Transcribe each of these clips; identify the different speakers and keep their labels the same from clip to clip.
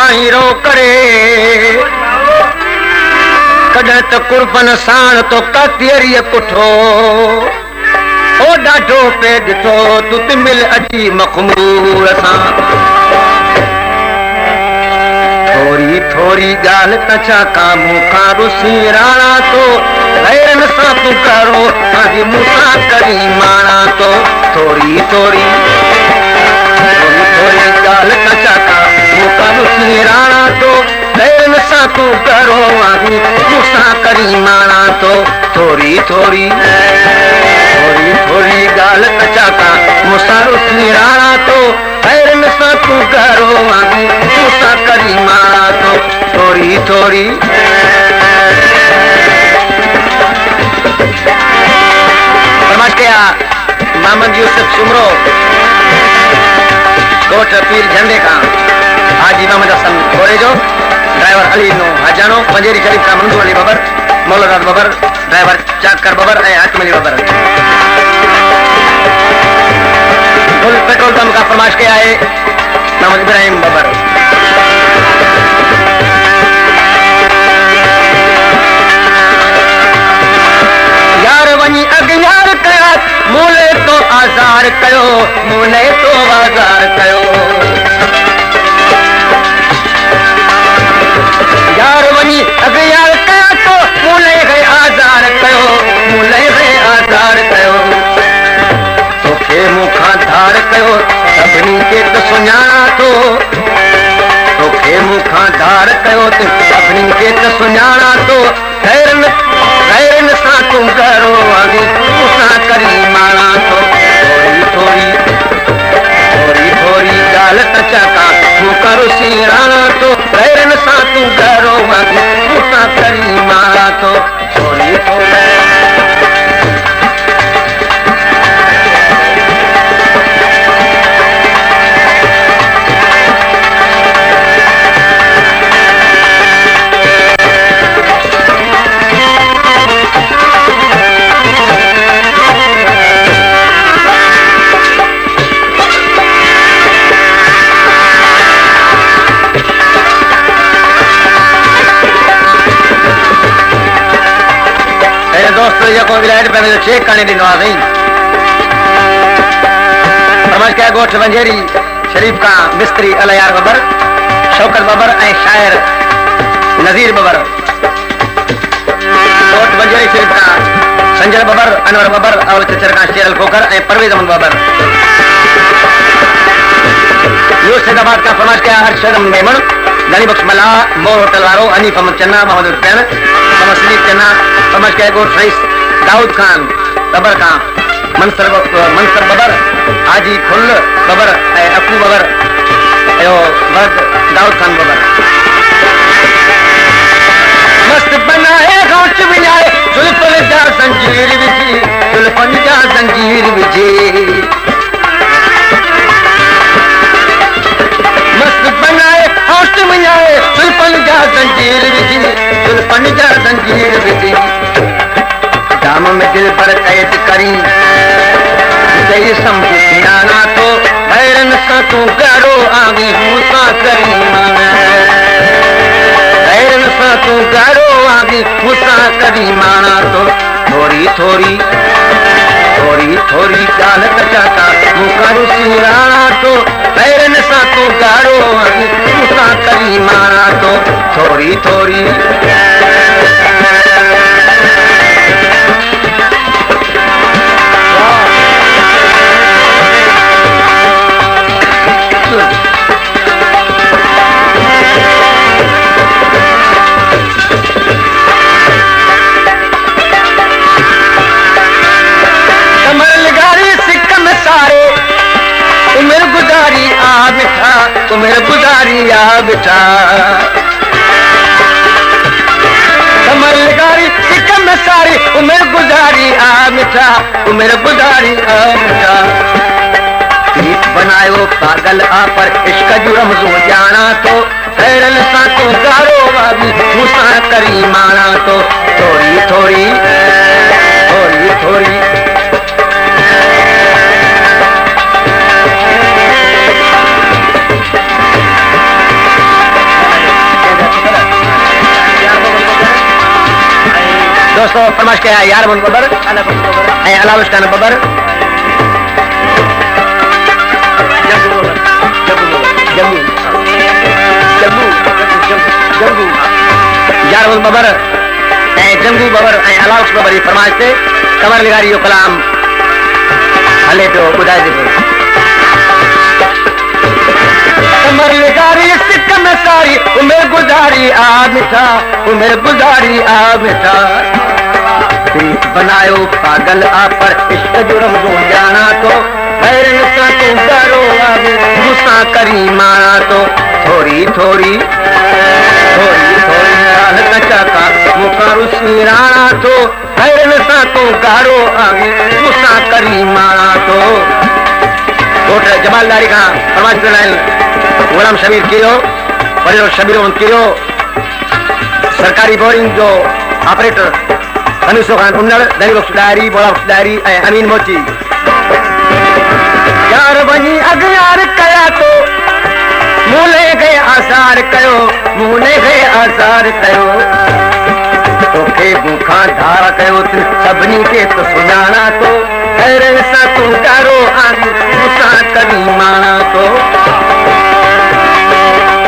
Speaker 1: आई रो करे कॾहिं त कुर्बन साण तो कतियरीअ पुठो ओ ॾाढो पे ॾिठो तूं त मिल अची मखमूर सां थोरी थोरी ॻाल्हि त छा का मूंखां रुसी राणा तो गैरनि सां तूं करो आदि मूंसां करी माणा तो थोरी थोरी थोरी ॻाल्हि त छा का मूंखां रुसी राणा तो गैरनि सां तूं करो आदि मूंसां करी माणा तो थोरी थोरी थोरी थोरी ॻाल्हि त छा का मूंसां रुसी राणा तो गैरनि सां तूं करो आदि मूंसां करी माणा तो थोरी थोरी क्या मोहम्मद यूसुफ सुमरो कोट पीर झंडे का हाजी मोहम्मद हसन गोरे जो ड्राइवर अली नो हजानो पंजेरी शरीफ का मंजूर अली बबर मौलाना बबर ड्राइवर चाकर बबर ए हाकिम अली बबर फुल पेट्रोल पंप का फरमाइश किया है मोहम्मद इब्राहिम बबर यार वनी अगयार कया मूले तो आजार कयो मूले तो आजार कयो यार वनी अगयार कया तो मूले है आजार कयो मूले है आजार कयो तोखे मुखां धार कयो सभिनी के तो सुञाणा तो तोखे मुखां धार कयो सभिनी के तो सुञाणा तो गैरन सां तूं करो आगे मूंसां करी माणा तो थोरी थोरी थोरी थोरी ॻाल्हि त छा का मूंखां रुसी राणा तो गैरन सां तूं करो आगे मूंसां करी माणा तो थोरी थोरी दोस्तों यको विलायत पे मुझे चेक करने दी नवाज़ नहीं समझ क्या गोठ वंजेरी शरीफ का मिस्त्री अलयार बबर शौकत बबर ऐं शायर नज़ीर बबर गोठ वंजेरी शरीफ का संजय बबर अनवर बबर और चचर का शेरल खोकर ऐं परवेज अमन बबर यूसुफाबाद का फरमाइश किया अरशद मेमन गनी बख्श मला मोर होटल वारो हनीफ अहमद चन्ना मोहम्मद हुसैन मोहम्मद सलीम चन्ना समझ के गोठ रईस दाऊद खान बबर का मंसर बबर हाजी खुल बबर अकू बबर वर्द दाऊद खान बबर मस्त बनाए गौच बिनाए जुल्फन जा जंजीर विझी जुल्फन जा जंजीर विझी मस्त बनाए गौच बिनाए जुल्फन जा जंजीर विझी जुल्फन जा जंजीर विझी दाम में दिल पर कैद करी जय समझ जाना तो गैरन सा तू करो आगे मूसा करी माना गैरन सा तू करो आगे मूसा करी माना तो थोड़ी थोड़ी थोड़ी थोड़ी गाल कचाता मुखा रुसी राणा तो गैरन सा तू करो आगे मूसा करी माना तो थोड़ी थोड़ी उम्र गुजारी आ बिठा कमर लगारी सिकम सारी उम्र गुजारी आ मिठा उम्र गुजारी आ मिठा पीठ बनायो पागल आ पर इश्क जो रमजो जाना तो खैरल सा तो गारो वागी मुसा करी माना तो थोड़ी थोड़ी थोड़ी थोड़ी दोस्तों फरमाइश क्या है यार बबर अला उसकान बबर यार बबर जंगू बबर अला उस बबर फरमाइश से कमर लिगारी जो कलाम हले पियो ॿुधाए जे कमर लिगारी सिक में सारी उम्र गुजारी आ मिठा उम्र गुजारी आ मिठा बनायो पागल आ पर इश्क जुर्म जो जाना तो पैरन सा तू डरो आगे गुस्सा करी मारा तो थोड़ी थोड़ी थोड़ी थोड़ी राह कचा का मुकारू सिराना तो पैरन सा तू गारो आगे गुस्सा करी मारा तो कोट जमालदारी का फरमाइश लाइन गुलाम शबीर किलो परिरो शबीर किलो सरकारी बोरिंग जो ऑपरेटर हनीसो खान उन्नड़ दली बख्श डायरी बोला बख्श डायरी अमीन मोची यार वही अगयार कया तो मूले गए आसार कयो मूले गए आसार कयो तोखे भूखा धार कयो सभिनी के तो सुञाणा तो खैर सा तू डरो आगे गुस्सा करी माना तो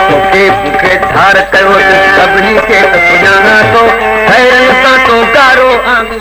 Speaker 1: तोखे भूखे धार कयो सभिनी के तो सुञाणा तो खैर सा तू डरो आगे